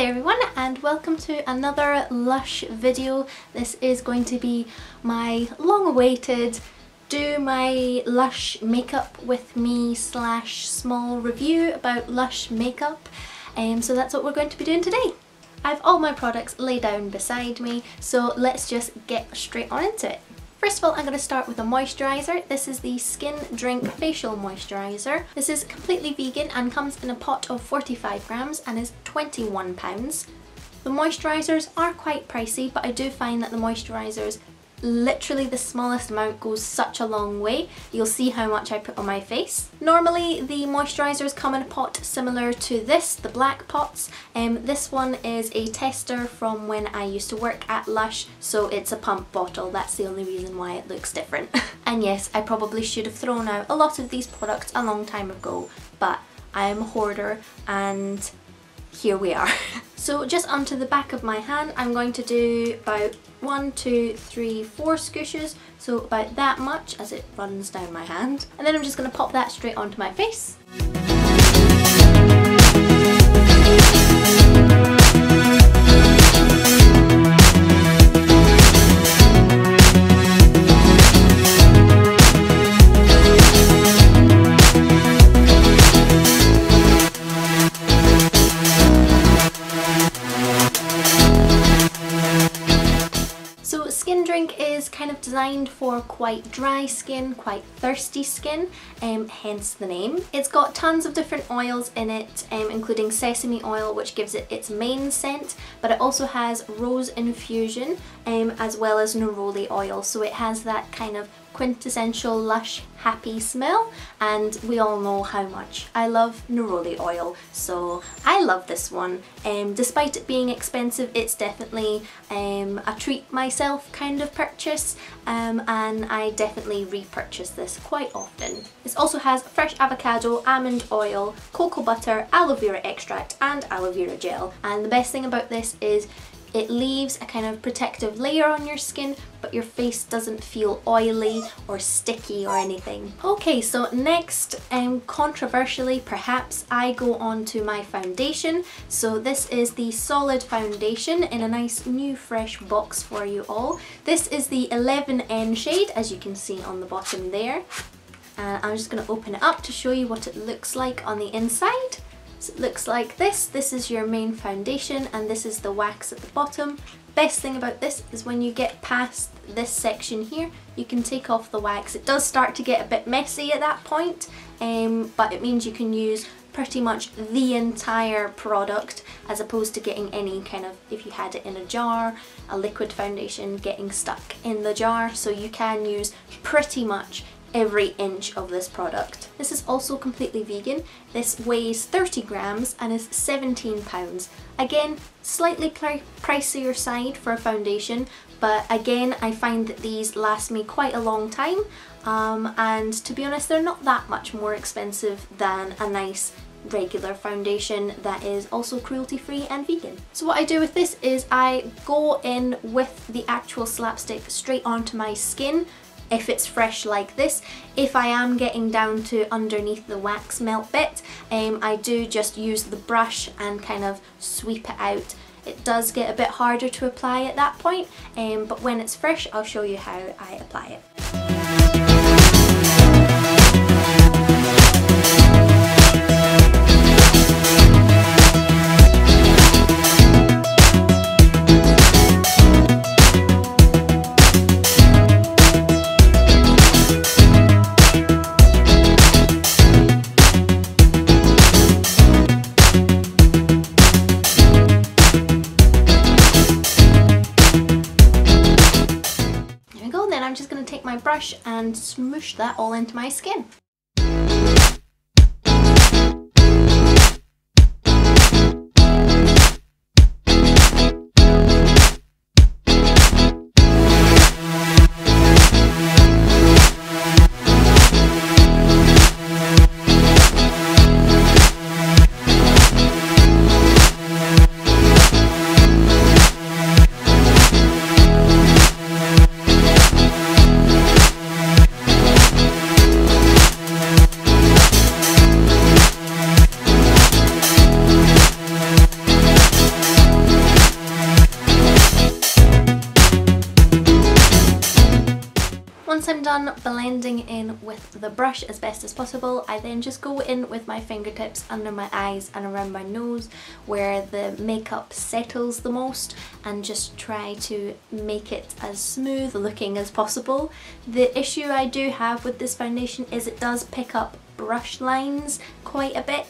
everyone, and welcome to another Lush video. This is going to be my long-awaited do my Lush makeup with me / small review about Lush makeup. So that's what we're going to be doing today. I have all my products laid down beside me, so let's just get straight on into it. First of all, I'm going to start with a moisturiser. This is the Skin Drink Facial Moisturiser. This is completely vegan and comes in a pot of 45 grams and is £21. The moisturisers are quite pricey, but I do find that the moisturisers, literally the smallest amount goes such a long way. You'll see how much I put on my face. Normally the moisturisers come in a pot similar to this, the black pots. This one is a tester from when I used to work at Lush, so it's a pump bottle. That's the only reason why it looks different. And yes, I probably should have thrown out a lot of these products a long time ago, but I am a hoarder and here we are. So just onto the back of my hand, I'm going to do about 1, 2, 3, 4 scooshes, so about that much as it runs down my hand. And then I'm just going to pop that straight onto my face. Skin Drink is kind of designed for quite dry skin, quite thirsty skin, hence the name. It's got tons of different oils in it, including sesame oil, which gives it its main scent, but it also has rose infusion as well as neroli oil, so it has that kind of quintessential Lush happy smell, and we all know how much I love neroli oil, so I love this one. Despite it being expensive, it's definitely a treat myself kind of purchase, and I definitely repurchase this quite often. This also has fresh avocado, almond oil, cocoa butter, aloe vera extract and aloe vera gel, and the best thing about this is it leaves a kind of protective layer on your skin, but your face doesn't feel oily or sticky or anything. Okay, so next, controversially perhaps, I go on to my foundation. So this is the Solid Foundation in a nice new fresh box for you all. This is the 11N shade, as you can see on the bottom there. And I'm just going to open it up to show you what it looks like on the inside. So it looks like this. This is your main foundation and this is the wax at the bottom. Best thing about this is when you get past this section here, you can take off the wax. It does start to get a bit messy at that point, but it means you can use pretty much the entire product as opposed to getting any kind of, if you had it in a jar, a liquid foundation getting stuck in the jar. So you can use pretty much every inch of this product. This is also completely vegan. This weighs 30 grams and is £17. Again, slightly pricier side for a foundation, but again, I find that these last me quite a long time, and to be honest, they're not that much more expensive than a nice regular foundation that is also cruelty-free and vegan. So what I do with this is I go in with the actual slapstick straight onto my skin, if it's fresh like this. If I am getting down to underneath the wax melt bit, I do just use the brush and kind of sweep it out. It does get a bit harder to apply at that point, but when it's fresh, I'll show you how I apply it. Brush and smoosh that all into my skin. once I'm done blending in with the brush as best as possible, I then just go in with my fingertips under my eyes and around my nose where the makeup settles the most, and just try to make it as smooth looking as possible. The issue I do have with this foundation is it does pick up brush lines quite a bit.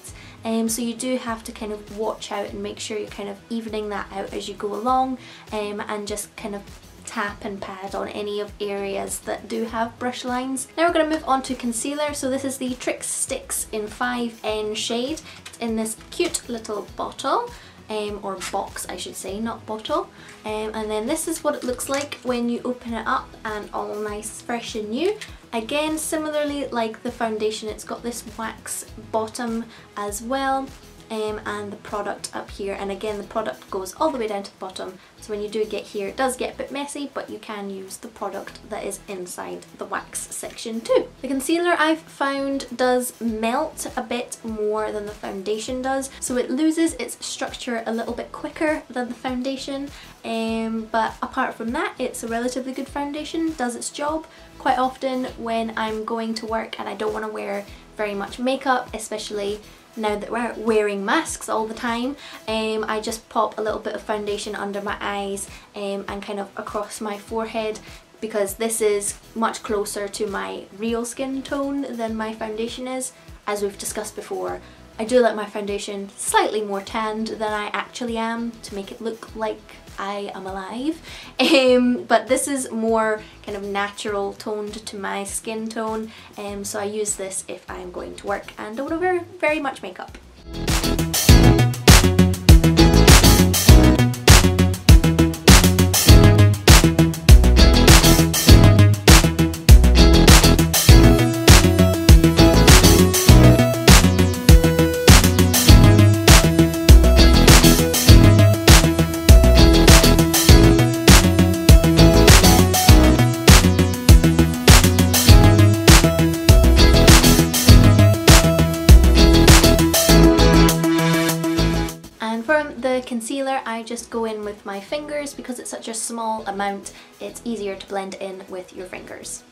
So you do have to kind of watch out and make sure you're kind of evening that out as you go along, and just kind of tap and pat on any of areas that do have brush lines. Now we're going to move on to concealer. So this is the Trick Sticks in 5N shade. It's in this cute little bottle. Or box I should say, not bottle. And then this is what it looks like when you open it up, and all nice, fresh and new. Again, similarly like the foundation, it's got this wax bottom as well, and the product up here, and again the product goes all the way down to the bottom, so when you do get here it does get a bit messy, but you can use the product that is inside the wax section too. The concealer I've found does melt a bit more than the foundation does, so it loses its structure a little bit quicker than the foundation, but apart from that it's a relatively good foundation, does its job. Quite often when I'm going to work and I don't want to wear very much makeup, especially now that we're wearing masks all the time, I just pop a little bit of foundation under my eyes and kind of across my forehead, because this is much closer to my real skin tone than my foundation is. As we've discussed before, I do like my foundation slightly more tanned than I actually am to make it look like I am alive, but this is more kind of natural toned to my skin tone, so I use this if I'm going to work and don't want to wear very much makeup. Concealer, I just go in with my fingers because it's such a small amount, it's easier to blend in with your fingers.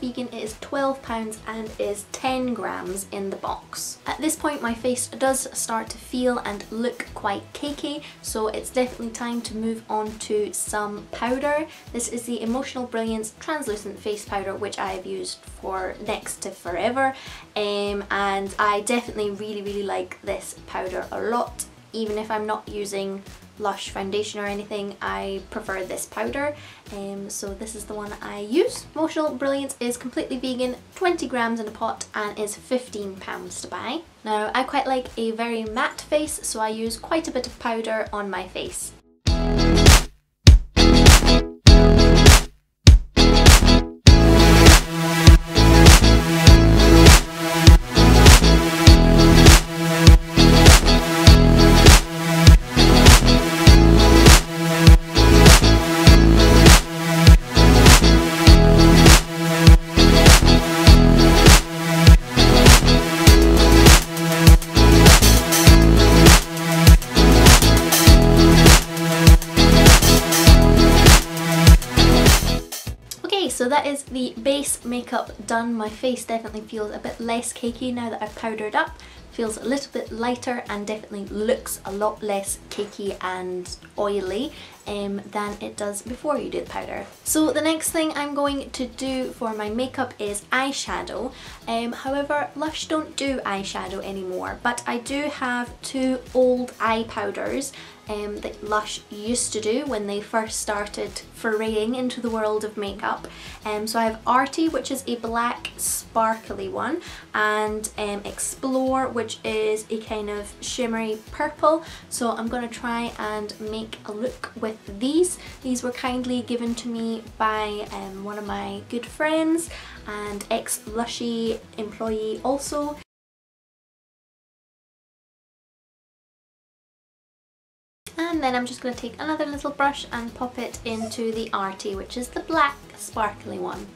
Vegan. It is £12 and is 10 grams in the box. At this point my face does start to feel and look quite cakey, so it's definitely time to move on to some powder. This is the Emotional Brilliance Translucent Face Powder, which I have used for next to forever, and I definitely really like this powder a lot. Even if I'm not using Lush foundation or anything, I prefer this powder, so this is the one I use. Emotional Brilliance is completely vegan, 20 grams in a pot, and is £15 to buy. Now I quite like a very matte face, so I use quite a bit of powder on my face. So that is the base makeup done. My face definitely feels a bit less cakey now that I've powdered up. Feels a little bit lighter and definitely looks a lot less cakey and oily than it does before you do the powder. So the next thing I'm going to do for my makeup is eyeshadow. However, Lush don't do eyeshadow anymore, but I do have two old eye powders that Lush used to do when they first started foraying into the world of makeup. So I have Arty, which is a black sparkly one, and Explore, which is a kind of shimmery purple. So I'm going to try and make a look with these. These were kindly given to me by one of my good friends and ex-Lushy employee also. And then I'm just going to take another little brush and pop it into the Arty, which is the black sparkly one.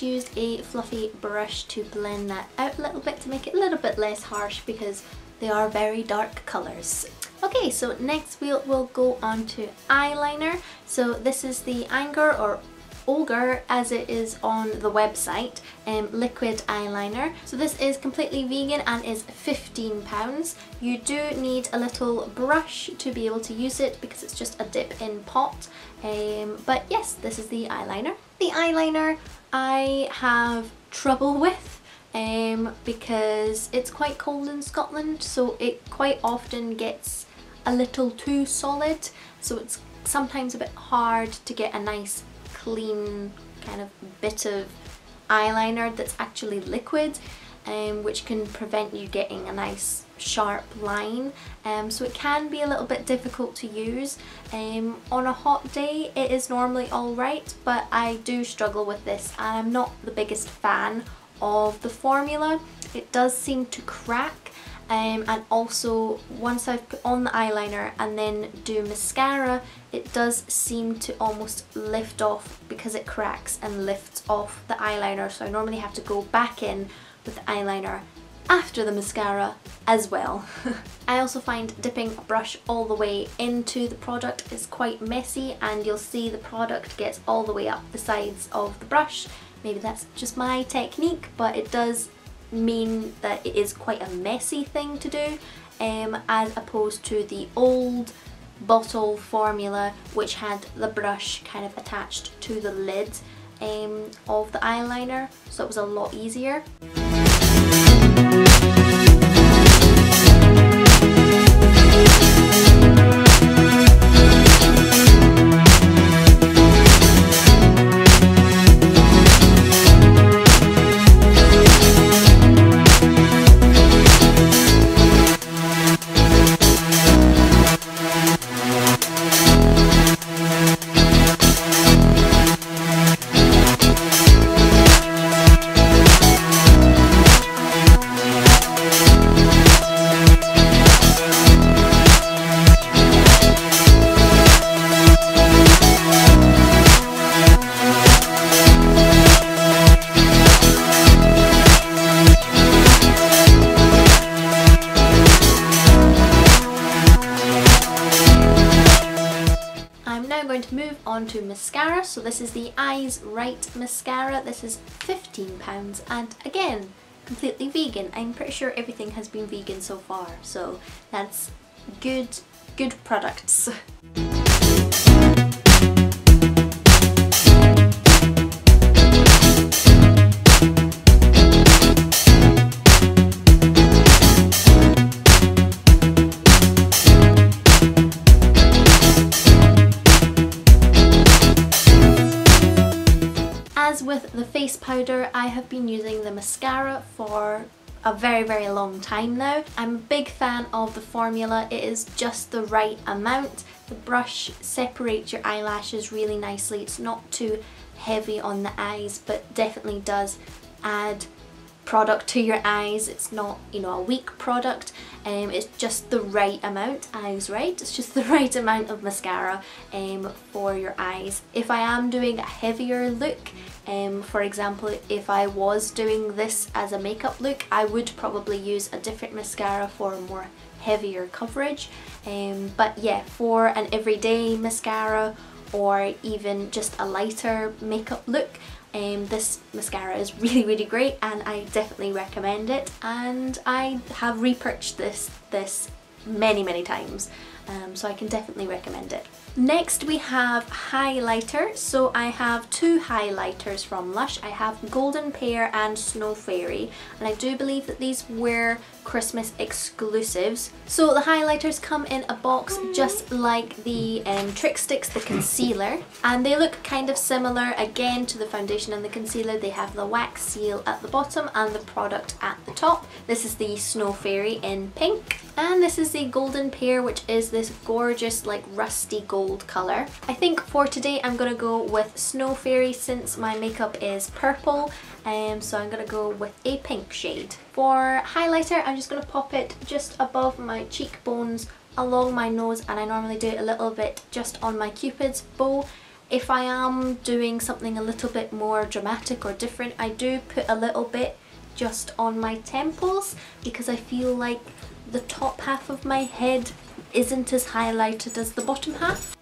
Used a fluffy brush to blend that out a little bit to make it a little bit less harsh because they are very dark colours. Okay, so next we'll go on to eyeliner. So this is the Anger or Ogre, as it is on the website, liquid eyeliner. So this is completely vegan and is £15. You do need a little brush to be able to use it because it's just a dip in pot. But yes, this is the eyeliner. The eyeliner I have trouble with because it's quite cold in Scotland, so it quite often gets a little too solid, so it's sometimes a bit hard to get a nice clean kind of bit of eyeliner that's actually liquid, which can prevent you getting a nice sharp line. So it can be a little bit difficult to use. On a hot day it is normally alright, but I do struggle with this and I'm not the biggest fan of the formula. It does seem to crack, and also once I've put on the eyeliner and then do mascara, it does seem to almost lift off because it cracks and lifts off the eyeliner, so I normally have to go back in with the eyeliner after the mascara as well. I also find dipping a brush all the way into the product is quite messy, and you'll see the product gets all the way up the sides of the brush. Maybe that's just my technique, but it does mean that it is quite a messy thing to do, as opposed to the old bottle formula which had the brush kind of attached to the lid of the eyeliner, so it was a lot easier. on to mascara. So this is the Eyes Right mascara. This is £15 and again, completely vegan. I'm pretty sure everything has been vegan so far, so that's good products. As with the face powder, I have been using the mascara for a very long time now. I'm a big fan of the formula. It is just the right amount. The brush separates your eyelashes really nicely. It's not too heavy on the eyes, but definitely does add product to your eyes. It's not, you know, a weak product. It's just the right amount. Eyes Right, it's just the right amount of mascara for your eyes. If I am doing a heavier look, for example, if I was doing this as a makeup look, I would probably use a different mascara for a more heavier coverage. But yeah, for an everyday mascara or even just a lighter makeup look, this mascara is really great and I definitely recommend it, and I have repurchased this many times, so I can definitely recommend it. Next we have highlighter. So I have two highlighters from Lush. I have Golden Pear and Snow Fairy, and I do believe that these were Christmas exclusives. So the highlighters come in a box just like the Trick Sticks, the concealer, and they look kind of similar again to the foundation and the concealer. They have the wax seal at the bottom and the product at the top. This is the Snow Fairy in pink, and this is the Golden Pear, which is this gorgeous like rusty gold colour. I think for today I'm gonna go with Snow Fairy since my makeup is purple, so I'm gonna go with a pink shade. For highlighter, I'm just gonna pop it just above my cheekbones, along my nose, and I normally do it a little bit just on my Cupid's bow. If I am doing something a little bit more dramatic or different, I do put a little bit just on my temples because I feel like the top half of my head isn't as highlighted as the bottom half.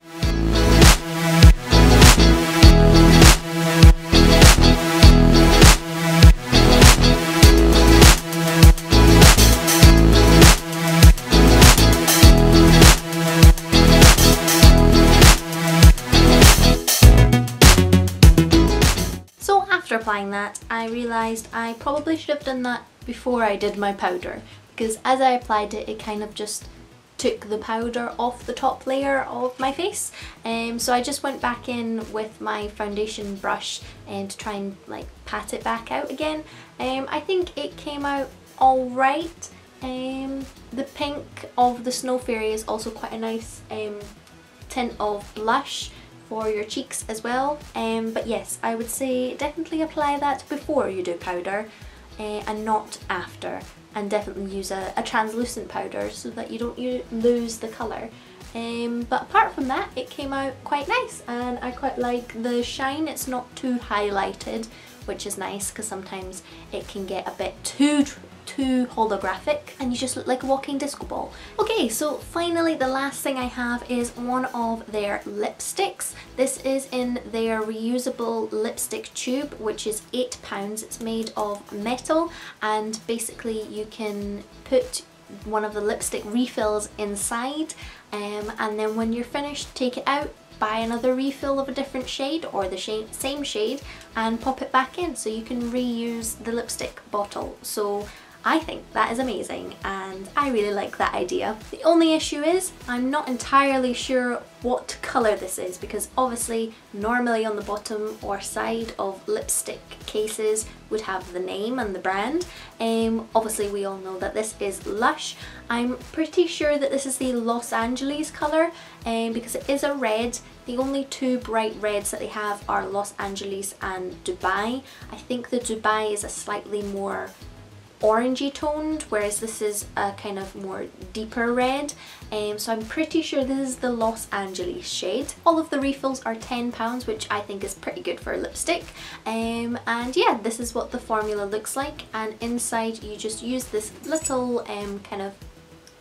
So after applying that, I realised I probably should have done that before I did my powder, because as I applied it, it kind of just took the powder off the top layer of my face. So I just went back in with my foundation brush to try and like pat it back out again. I think it came out alright. The pink of the Snow Fairy is also quite a nice tint of blush for your cheeks as well. But yes, I would say definitely apply that before you do powder and not after. And definitely use a translucent powder so that you don't lose the colour. But apart from that, it came out quite nice and I quite like the shine. It's not too highlighted, which is nice because sometimes it can get a bit too holographic and you just look like a walking disco ball. Okay, so finally the last thing I have is one of their lipsticks. This is in their reusable lipstick tube, which is £8. It's made of metal, and basically you can put one of the lipstick refills inside, and then when you're finished, take it out, buy another refill of a different shade or the same shade and pop it back in, so you can reuse the lipstick bottle. So I think that is amazing and I really like that idea. The only issue is I'm not entirely sure what colour this is, because obviously normally on the bottom or side of lipstick cases would have the name and the brand. Obviously we all know that this is Lush. I'm pretty sure that this is the Los Angeles colour because it is a red. The only two bright reds that they have are Los Angeles and Dubai. I think the Dubai is a slightly more orangey toned, whereas this is a kind of more deeper red. So I'm pretty sure this is the Los Angeles shade. All of the refills are £10, which I think is pretty good for a lipstick. And yeah, this is what the formula looks like, and inside you just use this little kind of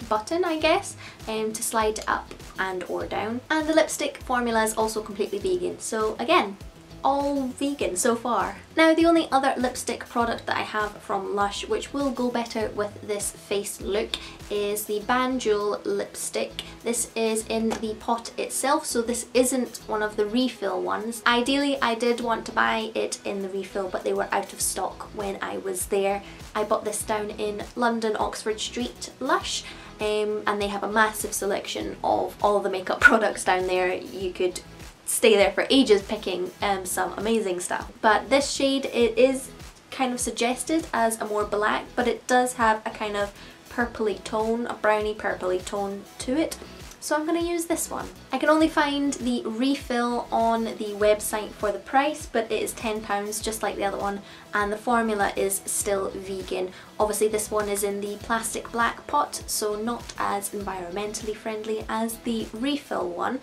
button, I guess, to slide it up and or down. And the lipstick formula is also completely vegan, so again, all vegan so far. Now the only other lipstick product that I have from Lush which will go better with this face look is the Banjul lipstick. This is in the pot itself, so this isn't one of the refill ones. Ideally I did want to buy it in the refill, but they were out of stock when I was there. I bought this down in London, Oxford Street Lush. And they have a massive selection of all the makeup products down there. You could stay there for ages picking some amazing stuff. But this shade, it is kind of suggested as a more black, but it does have a kind of purpley tone, a browny purpley tone to it. So I'm going to use this one. I can only find the refill on the website for the price, but it is £10 just like the other one, and the formula is still vegan. Obviously this one is in the plastic black pot, so not as environmentally friendly as the refill one.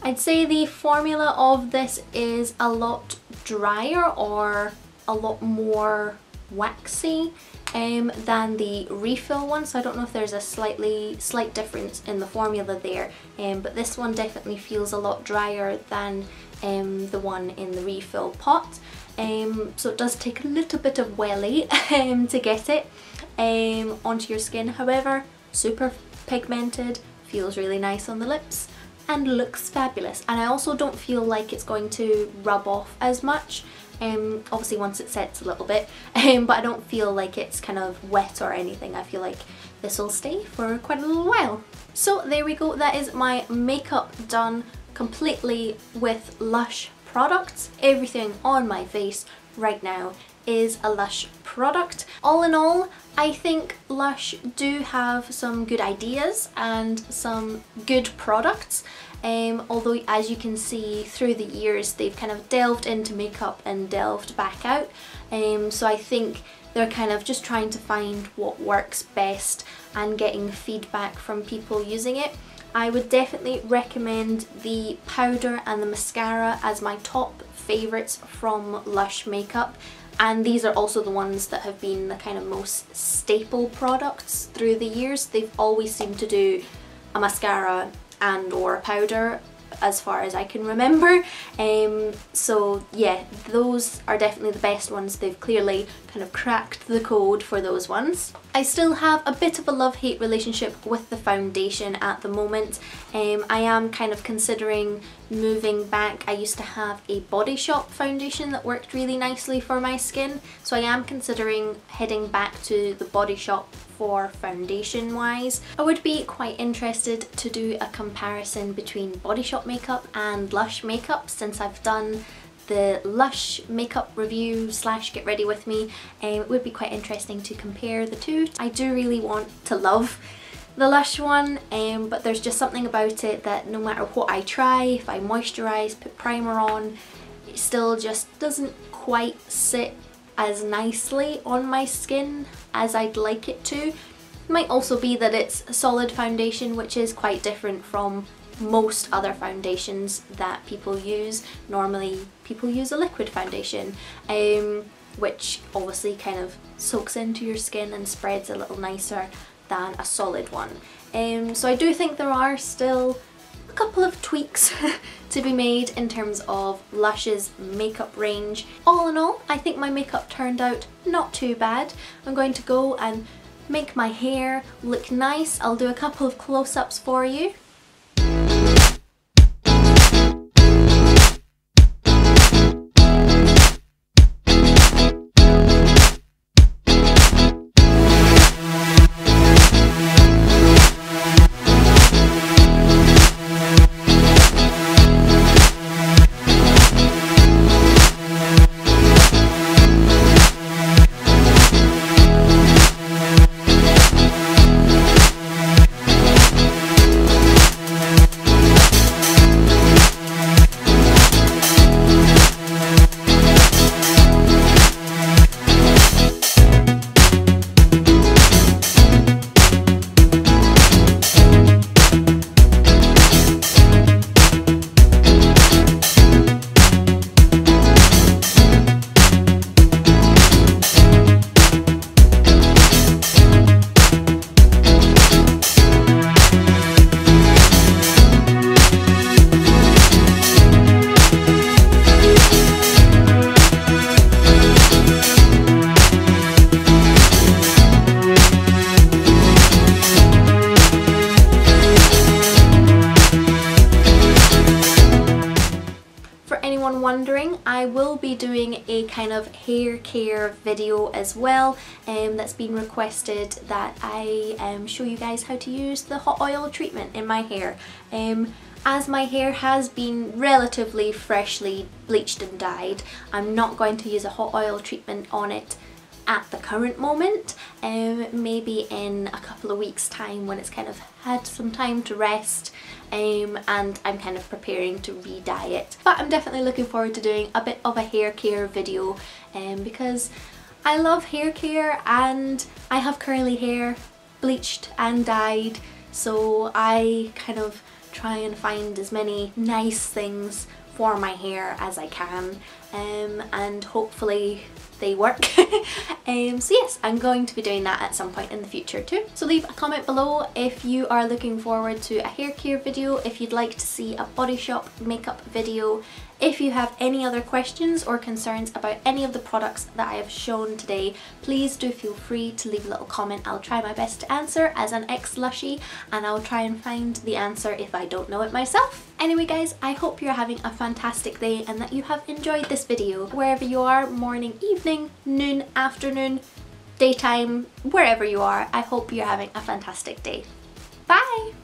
I'd say the formula of this is a lot drier or a lot more waxy than the refill one, so I don't know if there's a slight difference in the formula there, but this one definitely feels a lot drier than the one in the refill pot, so it does take a little bit of welly to get it onto your skin. However, super pigmented, feels really nice on the lips and looks fabulous, and I also don't feel like it's going to rub off as much, obviously once it sets a little bit, but I don't feel like it's kind of wet or anything. I feel like this will stay for quite a little while. So there we go, that is my makeup done completely with Lush products. Everything on my face right now is a Lush product. All in all, I think Lush do have some good ideas and some good products, although as you can see through the years they've kind of delved into makeup and delved back out, so I think they're kind of just trying to find what works best and getting feedback from people using it. I would definitely recommend the powder and the mascara as my top favourites from Lush Makeup, and these are also the ones that have been the kind of most staple products through the years. They've always seemed to do a mascara and or a powder as far as I can remember, so yeah, those are definitely the best ones. They've clearly kind of cracked the code for those ones. I still have a bit of a love-hate relationship with the foundation at the moment. I am kind of considering moving back. I used to have a Body Shop foundation that worked really nicely for my skin, so I am considering heading back to the Body Shop for foundation wise. I would be quite interested to do a comparison between Body Shop makeup and Lush makeup, since I've done the Lush makeup review slash get ready with me. It would be quite interesting to compare the two. I do really want to love the Lush one, but there's just something about it that no matter what I try, if I moisturise, put primer on, it still just doesn't quite sit as nicely on my skin as I'd like it to. It might also be that it's a solid foundation, which is quite different from most other foundations that people use. Normally people use a liquid foundation, which obviously kind of soaks into your skin and spreads a little nicer than a solid one. So I do think there are still a couple of tweaks to be made in terms of Lush's makeup range. All in all, I think my makeup turned out not too bad. I'm going to go and make my hair look nice. I'll do a couple of close-ups for you. a kind of hair care video as well that's been requested, that I show you guys how to use the hot oil treatment in my hair. As my hair has been relatively freshly bleached and dyed, I'm not going to use a hot oil treatment on it at the current moment. Maybe in a couple of weeks time when it's kind of had some time to rest and I'm kind of preparing to re-dye it. But I'm definitely looking forward to doing a bit of a hair care video because I love hair care and I have curly hair, bleached and dyed, so I kind of try and find as many nice things for my hair as I can, and hopefully they work. So yes, I'm going to be doing that at some point in the future too. So leave a comment below if you are looking forward to a hair care video, if you'd like to see a Body Shop makeup video, if you have any other questions or concerns about any of the products that I have shown today, please do feel free to leave a little comment. I'll try my best to answer as an ex-lushie, and I'll try and find the answer if I don't know it myself. Anyway guys, I hope you're having a fantastic day and that you have enjoyed this video. Wherever you are, morning, evening, noon, afternoon, daytime, wherever you are, I hope you're having a fantastic day. Bye!